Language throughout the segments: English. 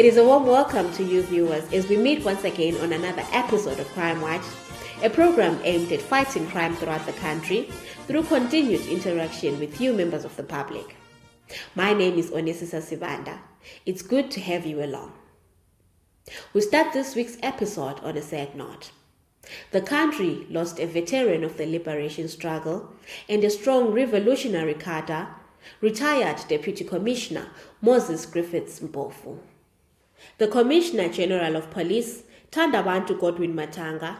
It is a warm welcome to you viewers as we meet once again on another episode of Crime Watch, a program aimed at fighting crime throughout the country through continued interaction with you members of the public. My name is Onesisa Sibanda. It's good to have you along. We start this week's episode on a sad note. The country lost a veteran of the liberation struggle and a strong revolutionary cadre, retired Deputy Commissioner Moses Griffiths Mpofu. The Commissioner General of Police, Thandabantu Godwin Matanga,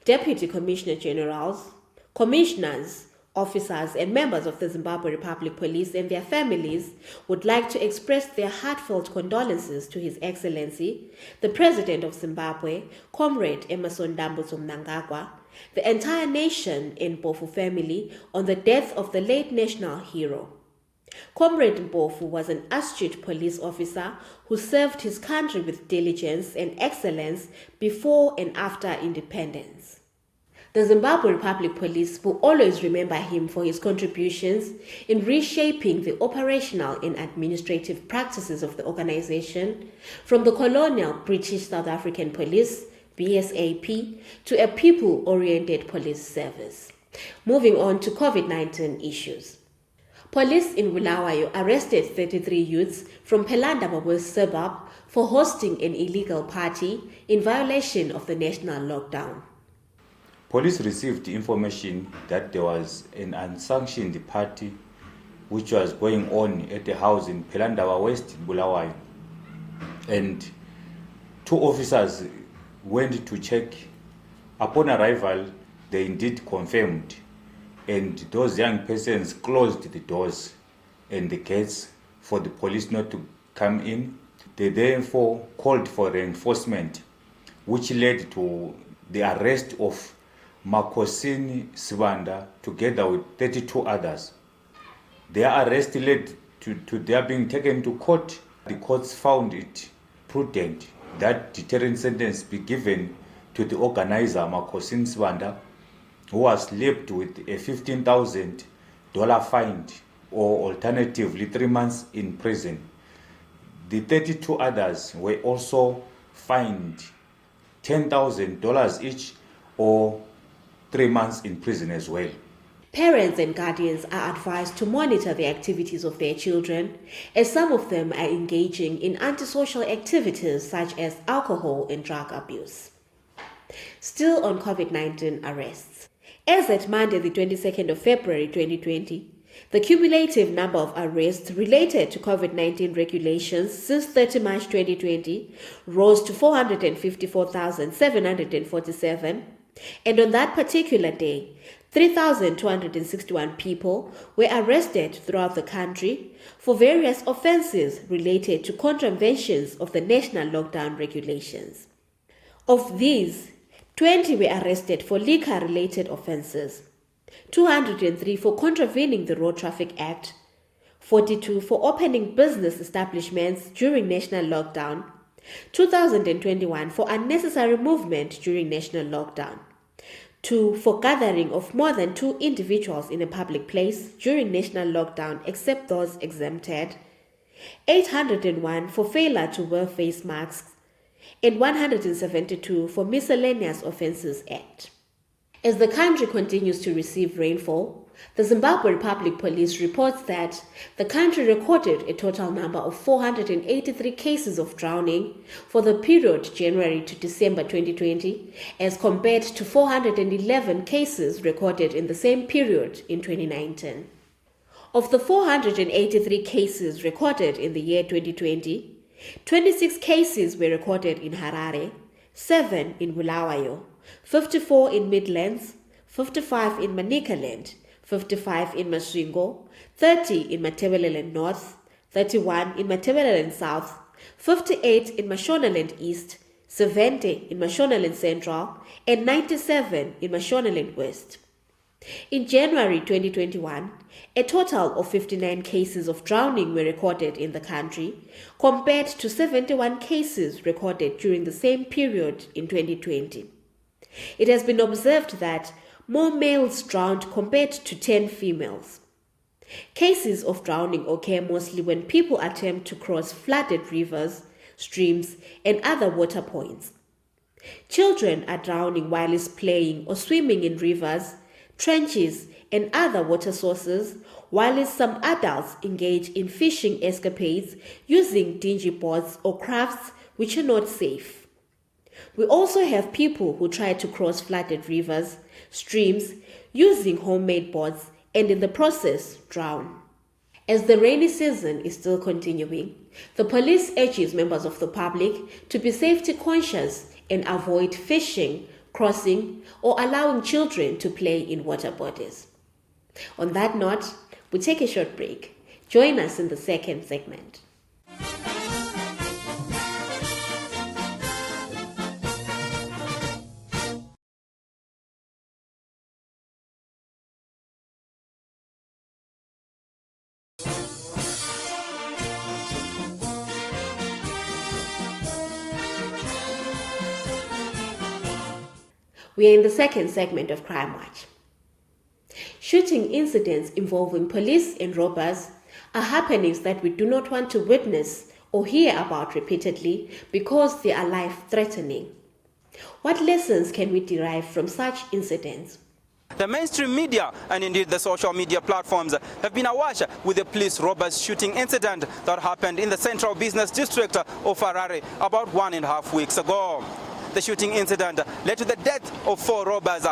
Deputy Commissioner Generals, Commissioners, officers and members of the Zimbabwe Republic Police and their families would like to express their heartfelt condolences to His Excellency, the President of Zimbabwe, Comrade Emmerson Dambudzo Mnangagwa, the entire nation and Mpofu family on the death of the late national hero. Comrade Mpofu was an astute police officer who served his country with diligence and excellence before and after independence. The Zimbabwe Republic Police will always remember him for his contributions in reshaping the operational and administrative practices of the organization, from the colonial British South African Police, BSAP, to a people-oriented police service. Moving on to COVID-19 issues. Police in Bulawayo arrested 33 youths from Pelanda suburb for hosting an illegal party in violation of the national lockdown. Police received information that there was an unsanctioned party which was going on at a house in Pelanda West, Bulawayo. And two officers went to check. Upon arrival, they indeed confirmed, and those young persons closed the doors and the gates for the police not to come in. They therefore called for reinforcement, which led to the arrest of Makosini Sibanda together with 32 others. Their arrest led to their being taken to court. The courts found it prudent that deterrent sentence be given to the organizer Makosini Sibanda, who was slapped with a $15,000 fine or alternatively 3 months in prison. The 32 others were also fined $10,000 each or 3 months in prison as well. Parents and guardians are advised to monitor the activities of their children, as some of them are engaging in antisocial activities such as alcohol and drug abuse. Still on COVID-19 arrests. As at Monday, the 22nd of February 2020, the cumulative number of arrests related to COVID-19 regulations since 30 March 2020 rose to 454,747, and on that particular day, 3,261 people were arrested throughout the country for various offenses related to contraventions of the national lockdown regulations. Of these, 20 were arrested for liquor-related offences, 203 for contravening the Road Traffic Act, 42 for opening business establishments during national lockdown, 2,021 for unnecessary movement during national lockdown, 2 for gathering of more than 2 individuals in a public place during national lockdown except those exempted, 801 for failure to wear face masks, and 172 for Miscellaneous Offences Act. As the country continues to receive rainfall, the Zimbabwe Republic Police reports that the country recorded a total number of 483 cases of drowning for the period January to December 2020, as compared to 411 cases recorded in the same period in 2019. Of the 483 cases recorded in the year 2020, 26 cases were recorded in Harare, 7 in Bulawayo, 54 in Midlands, 55 in Manicaland, 55 in Masvingo, 30 in Matabeleland North, 31 in Matabeleland South, 58 in Mashonaland East, 70 in Mashonaland Central, and 97 in Mashonaland West. In January 2021, a total of 59 cases of drowning were recorded in the country, compared to 71 cases recorded during the same period in 2020. It has been observed that more males drowned compared to 10 females. Cases of drowning occur mostly when people attempt to cross flooded rivers, streams, and other water points. Children are drowning while playing or swimming in rivers, trenches, and other water sources, while some adults engage in fishing escapades using dingy boats or crafts which are not safe. We also have people who try to cross flooded rivers, streams, using homemade boats and in the process drown. As the rainy season is still continuing, the police urges members of the public to be safety conscious and avoid fishing, crossing, or allowing children to play in water bodies. On that note, we take a short break. Join us in the second segment. We are in the second segment of Crime Watch. Shooting incidents involving police and robbers are happenings that we do not want to witness or hear about repeatedly because they are life-threatening. What lessons can we derive from such incidents? The mainstream media and indeed the social media platforms have been awash with the police robbers shooting incident that happened in the central business district of Harare about 1.5 weeks ago. The shooting incident led to the death of 4 robbers,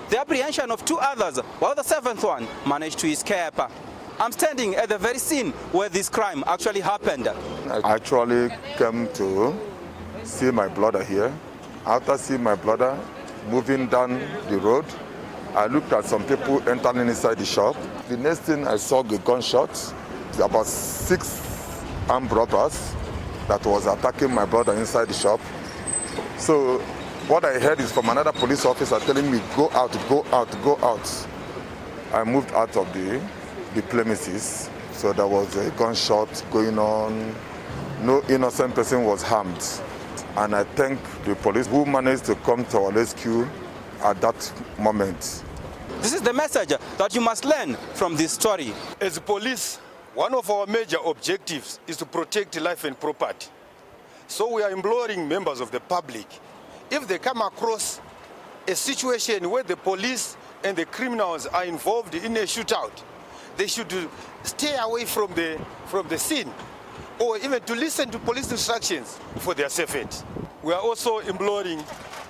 the apprehension of 2 others, while the 7th one managed to escape. I'm standing at the very scene where this crime actually happened. I actually came to see my brother here. After seeing my brother moving down the road, I looked at some people entering inside the shop. The next thing I saw the gunshots, about 6 armed robbers that was attacking my brother inside the shop. So what I heard is from another police officer telling me, go out, go out, go out. I moved out of the premises. So there was a gunshot going on. No innocent person was harmed. And I thank the police who managed to come to our rescue at that moment. This is the message that you must learn from this story. As police, one of our major objectives is to protect life and property. So we are imploring members of the public, if they come across a situation where the police and the criminals are involved in a shootout, they should stay away from the scene, or even to listen to police instructions for their safety. We are also imploring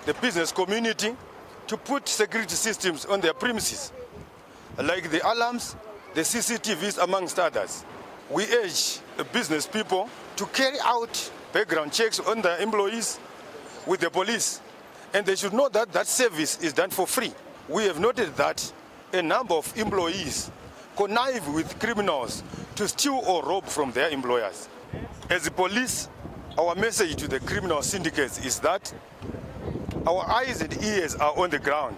the business community to put security systems on their premises, like the alarms, the CCTVs, amongst others. We urge the business people to carry out background checks on their employees with the police, and they should know that that service is done for free. We have noted that a number of employees connive with criminals to steal or rob from their employers. As the police, our message to the criminal syndicates is that our eyes and ears are on the ground.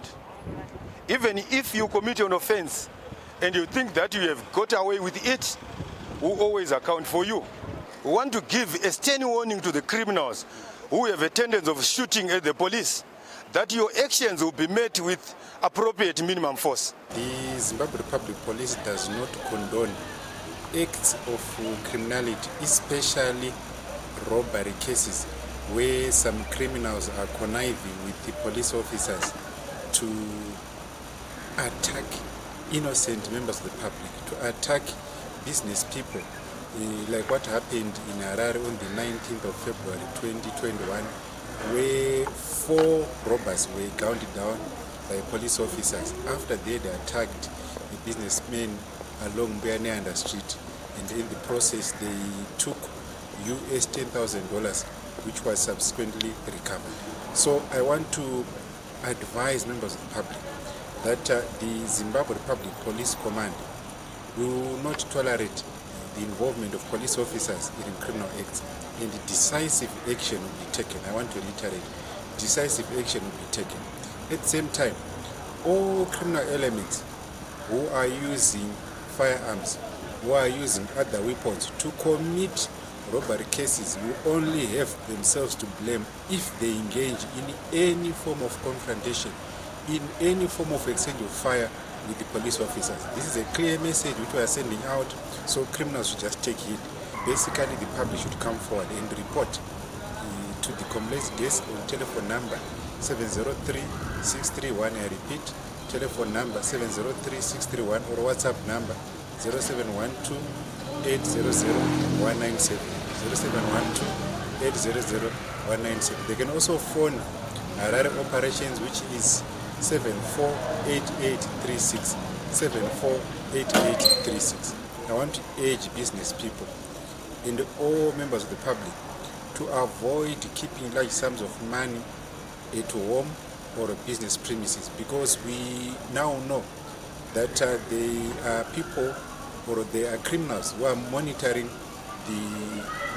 Even if you commit an offense and you think that you have got away with it, we always account for you. We want to give a stern warning to the criminals who have a tendency of shooting at the police, that your actions will be met with appropriate minimum force. The Zimbabwe Republic Police does not condone acts of criminality, especially robbery cases where some criminals are conniving with the police officers to attack innocent members of the public, to attack business people, like what happened in Harare on the 19th of February 2021, where 4 robbers were gunned down by police officers after they had attacked a businessman along Beaneanda Street, and in the process they took US $10,000, which was subsequently recovered. So I want to advise members of the public that the Zimbabwe Republic Police Command will not tolerate the involvement of police officers in criminal acts, and decisive action will be taken. I want to reiterate, decisive action will be taken. At the same time, all criminal elements who are using firearms, who are using other weapons to commit robbery cases will only have themselves to blame if they engage in any form of confrontation, in any form of exchange of fire with the police officers. This is a clear message which we are sending out, so criminals should just take it. Basically, the public should come forward and report to the Comlex Guest on telephone number 703-631. I repeat, telephone number 703-631 or WhatsApp number 0712-800-197. 0712-800-197. They can also phone Harare Operations, which is 748836. 748836. I want to urge business people and all members of the public to avoid keeping large sums of money at home or business premises, because we now know that there are people or there are criminals who are monitoring the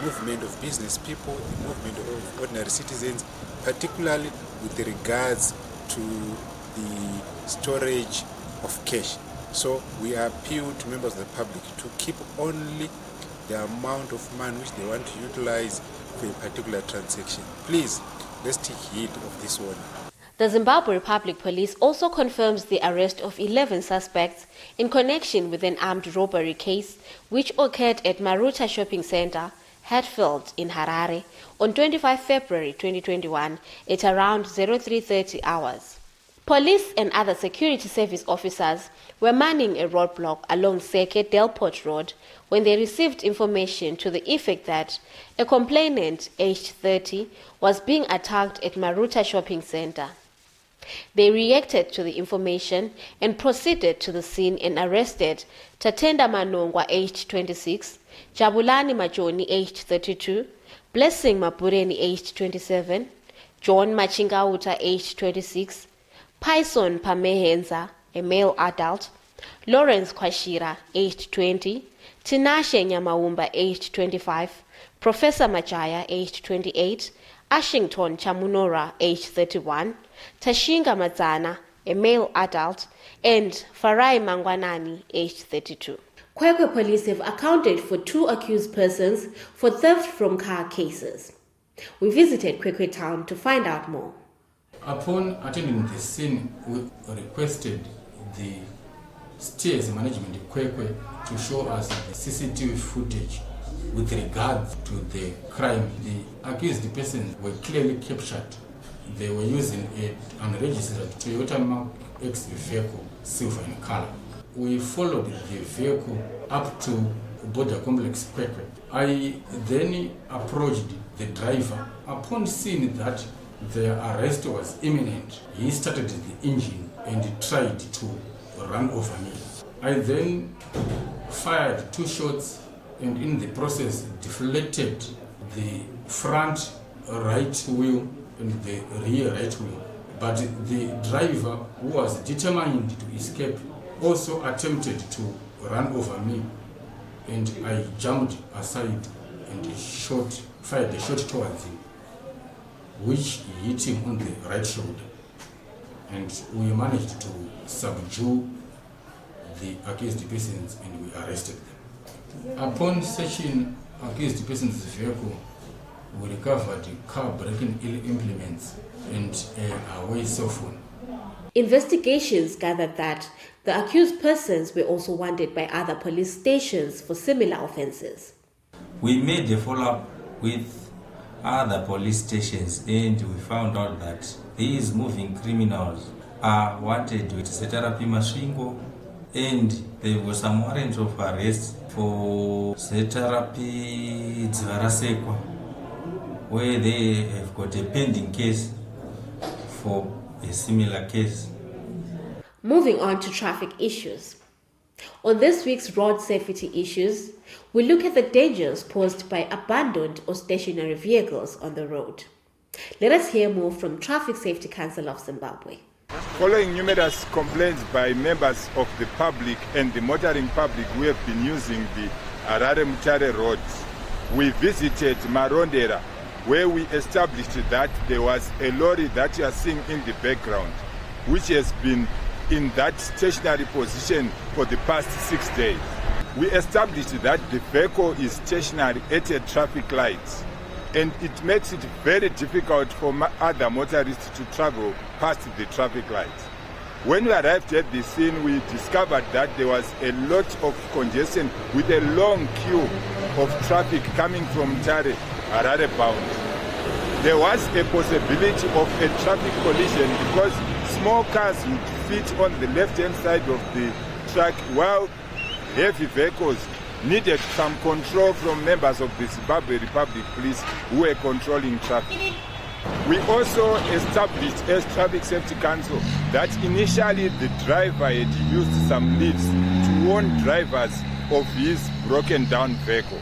movement of business people, the movement of ordinary citizens, particularly with regards to the storage of cash. So we appeal to members of the public to keep only the amount of money which they want to utilize for a particular transaction. Please, let's take heed of this warning. The Zimbabwe Republic Police also confirms the arrest of 11 suspects in connection with an armed robbery case which occurred at Maruta Shopping Center, Hatfield in Harare on 25 February 2021 at around 03:30 hours. Police and other security service officers were manning a roadblock along Seke Delport Road when they received information to the effect that a complainant aged 30 was being attacked at Maruta Shopping Center. They reacted to the information and proceeded to the scene and arrested Tatenda Manongwa, aged 26, Jabulani Majoni, aged 32, Blessing Mapureni, aged 27, John Machingauta, aged 26, Pyson Pamehenza, a male adult, Lawrence Kwashira, aged 20, Tinashe Nyamaumba, aged 25, Professor Majaya, aged 28, Ashington Chamunora, aged 31, Tashinga Mazana, a male adult, and Farai Mangwanani, aged 32. Kwekwe police have accounted for 2 accused persons for theft from car cases. We visited Kwekwe town to find out more. Upon attending the scene, we requested the stairs management Kwekwe to show us the CCTV footage with regards to the crime. The accused persons were clearly captured. They were using an unregistered Toyota Mark X vehicle, silver in color. We followed the vehicle up to border complex Kwekwe. I then approached the driver. Upon seeing that the arrest was imminent, he started the engine and tried to run over me. I then fired 2 shots and in the process deflected the front right wheel and the rear right wheel. But the driver, who was determined to escape, also attempted to run over me, and I jumped aside and fired a shot towards him, which hit him on the right shoulder, and we managed to subdue the accused persons and we arrested them. Upon searching accused persons' vehicle, we recovered car braking implements and a Huawei cell phone. Investigations gathered that the accused persons were also wanted by other police stations for similar offences. We made a follow-up with other police stations and we found out that these moving criminals are wanted with Setarapi Masvingo, and there was some warrant of arrest for Setarapi Dzvarasekwa, where they have got a pending case for a similar case. Moving on to traffic issues. On this week's road safety issues, we look at the dangers posed by abandoned or stationary vehicles on the road. Let us hear more from Traffic Safety Council of Zimbabwe. Following numerous complaints by members of the public and the motoring public who have been using the Harare-Mutare roads, we visited Marondera, where we established that there was a lorry that you are seeing in the background, which has been in that stationary position for the past 6 days. We established that the vehicle is stationary at a traffic light, and it makes it very difficult for other motorists to travel past the traffic lights. When we arrived at the scene, we discovered that there was a lot of congestion with a long queue of traffic coming from Tare, Harare bound. there was a possibility of a traffic collision because small cars would fit on the left-hand side of the track while heavy vehicles needed some control from members of the Zimbabwe Republic Police who were controlling traffic. We also established as Traffic Safety Council that initially the driver had used some leaves to warn drivers of his broken down vehicle.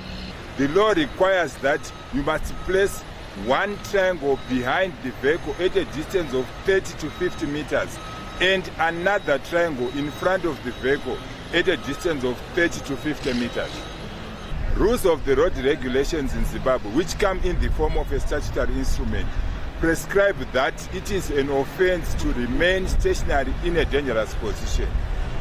The law requires that you must place one triangle behind the vehicle at a distance of 30 to 50 meters and another triangle in front of the vehicle at a distance of 30 to 50 meters. Rules of the road regulations in Zimbabwe, which come in the form of a statutory instrument, prescribe that it is an offense to remain stationary in a dangerous position.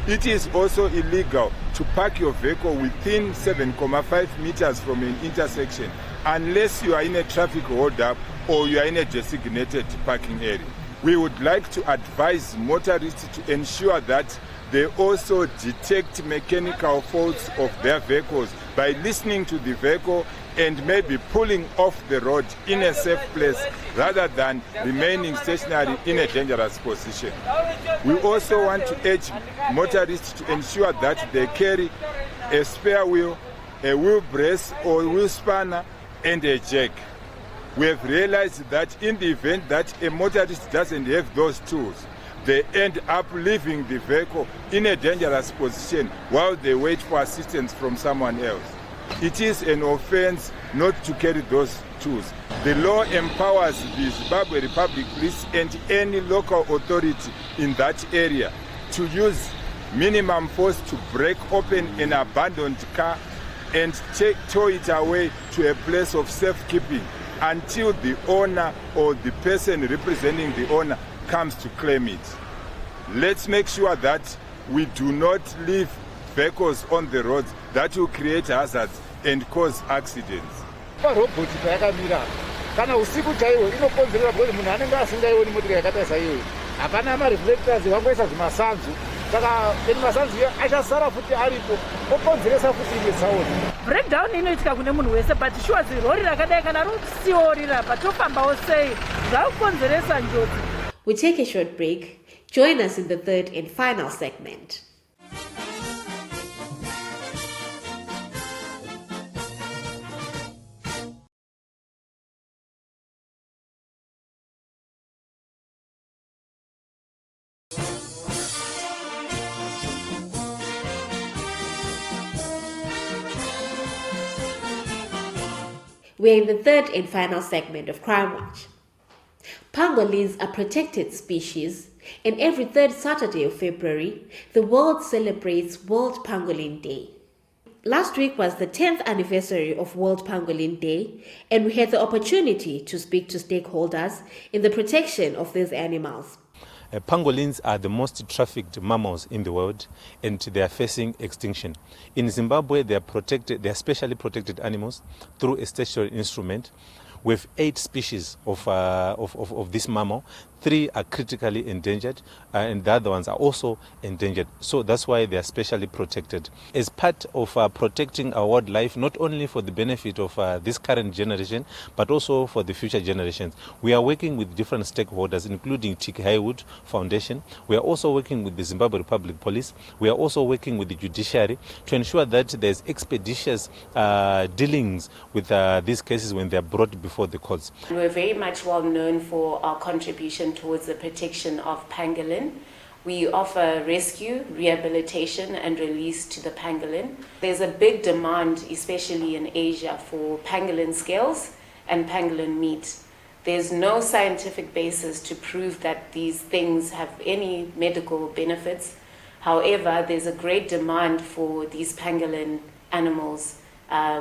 It is also illegal to park your vehicle within 7.5 meters from an intersection unless you are in a traffic hold-up or you are in a designated parking area. We would like to advise motorists to ensure that they also detect mechanical faults of their vehicles by listening to the vehicle and maybe pulling off the road in a safe place rather than remaining stationary in a dangerous position. We also want to urge motorists to ensure that they carry a spare wheel, a wheel brace or wheel spanner and a jack. We have realized that in the event that a motorist doesn't have those tools, they end up leaving the vehicle in a dangerous position while they wait for assistance from someone else. It is an offense not to carry those tools. The law empowers the Zimbabwe Republic Police and any local authority in that area to use minimum force to break open an abandoned car and tow it away to a place of safekeeping until the owner or the person representing the owner comes to claim it. Let's make sure that we do not leave vehicles on the roads that will create hazards and cause accidents. Kana usiku chaiwo inokonzerera kuti munhu anenge asingaioni motika yakatarisa iyoyo hapana mareflectors vangoisa zvimasanzu saka eni masanzu iyo achasara futi aripo okonzeresa futi imwe tsaona. Breakdown inoitika kune munhu wese but sure rori rakadai kana rosiorira patofambawo sei zvakukonzeresa njodzi. We take a short break. Join us in the third and final segment. We're in the third and final segment of Crime Watch. Pangolins are protected species, and every third Saturday of February, the world celebrates World Pangolin Day. Last week was the 10th anniversary of World Pangolin Day, and we had the opportunity to speak to stakeholders in the protection of these animals. Pangolins are the most trafficked mammals in the world, and they are facing extinction. In Zimbabwe, they are specially protected animals through a statutory instrument. We have 8 species of this mammal. 3 are critically endangered, and the other ones are also endangered. So that's why they are specially protected. As part of protecting our wildlife, not only for the benefit of this current generation, but also for the future generations, we are working with different stakeholders, including Tiki Highwood Foundation. We are also working with the Zimbabwe Republic Police. We are also working with the judiciary to ensure that there's expeditious dealings with these cases when they are brought before the courts. We're very much well known for our contribution towards the protection of pangolin. We offer rescue, rehabilitation and release to the pangolin. There's a big demand, especially in Asia, for pangolin scales and pangolin meat. There's no scientific basis to prove that these things have any medical benefits. However, there's a great demand for these pangolin animals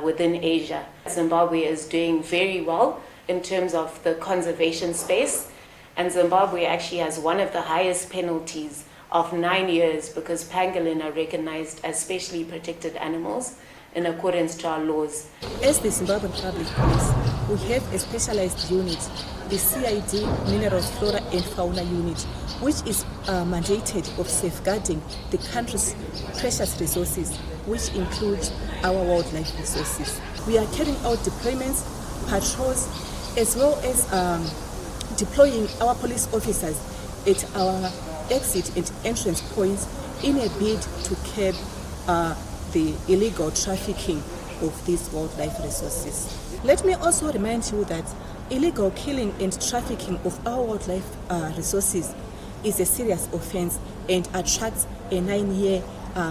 within Asia. Zimbabwe is doing very well in terms of the conservation space. And Zimbabwe actually has one of the highest penalties of 9 years because pangolin are recognized as specially protected animals in accordance to our laws. As the Zimbabwean Public Police, we have a specialized unit, the CID Minerals, Flora and Fauna Unit, which is mandated of safeguarding the country's precious resources, which include our wildlife resources. We are carrying out deployments, patrols, as well as deploying our police officers at our exit and entrance points in a bid to curb the illegal trafficking of these wildlife resources. Let me also remind you that illegal killing and trafficking of our wildlife resources is a serious offense and attracts a 9-year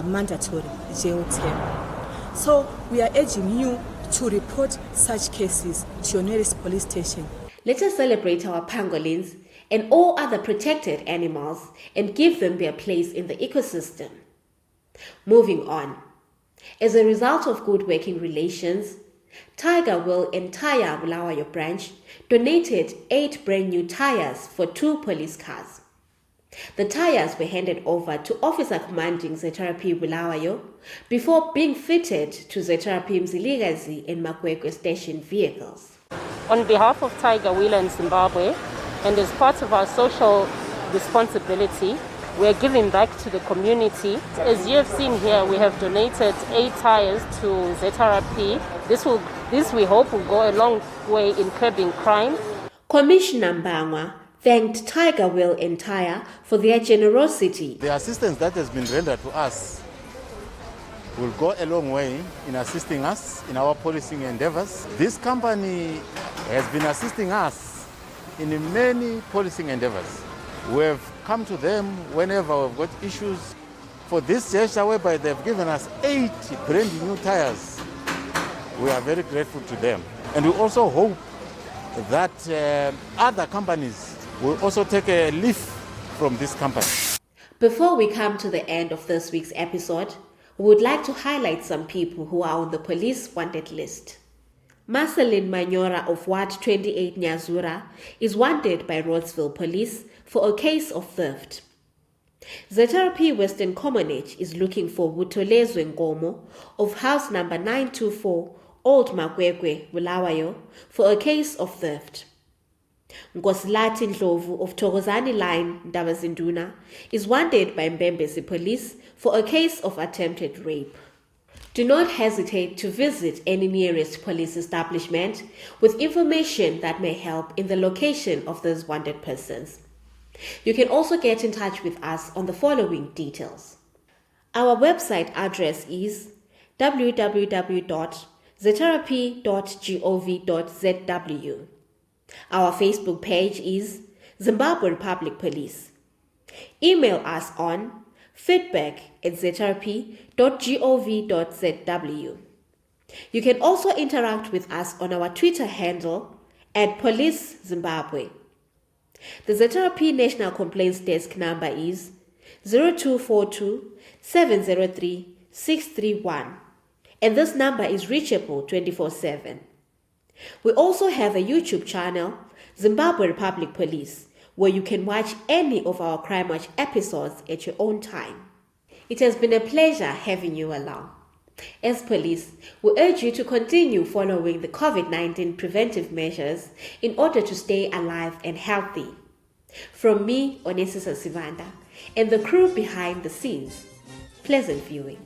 mandatory jail term. So we are urging you to report such cases to your nearest police station. Let us celebrate our pangolins and all other protected animals and give them their place in the ecosystem. Moving on. As a result of good working relations, Tiger Will and Tire Bulawayo branch donated 8 brand new tires for 2 police cars. The tires were handed over to Officer Commanding Zeterapi Bulawayo before being fitted to Zeterapi Mzilikazi and Makwekwe station vehicles. On behalf of Tiger Will and Zimbabwe, and as part of our social responsibility, we are giving back to the community. As you have seen here, we have donated 8 tires to Zeterapi. This we hope will go a long way in curbing crime. Commissioner Mbangwa thanked Tiger Will and Tire for their generosity. The assistance that has been rendered to us will go a long way in assisting us in our policing endeavors. This company has been assisting us in many policing endeavors. We have come to them whenever we've got issues. For this gesture whereby they've given us 8 brand new tires, we are very grateful to them. And we also hope that other companies will also take a leaf from this company. Before we come to the end of this week's episode, we would like to highlight some people who are on the police wanted list. Marceline Manyora of Ward 28 Nyazura is wanted by Rhodsville Police for a case of theft. Zeterapi Western Commonage is looking for Butolezwe Nkomo of house number 924 Old Makwekwe, Bulawayo, for a case of theft. Nkosilati Ndlovu of Thokozani Line, Ndabazinduna, is wanted by Mbembezi Police for a case of attempted rape. Do not hesitate to visit any nearest police establishment with information that may help in the location of those wanted persons. You can also get in touch with us on the following details. Our website address is www.zeterapi.gov.zw. Our Facebook page is Zimbabwe Republic Police. Email us on feedback@zeterapi.gov.zw. You can also interact with us on our Twitter handle @PoliceZimbabwe. The Zeterapi National Complaints Desk number is 0242 703 631, and this number is reachable 24/7. We also have a YouTube channel, Zimbabwe Republic Police, where you can watch any of our Crime Watch episodes at your own time. It has been a pleasure having you along. As police, we urge you to continue following the COVID-19 preventive measures in order to stay alive and healthy. From me, Onesisa Sivanda, and the crew behind the scenes, pleasant viewing.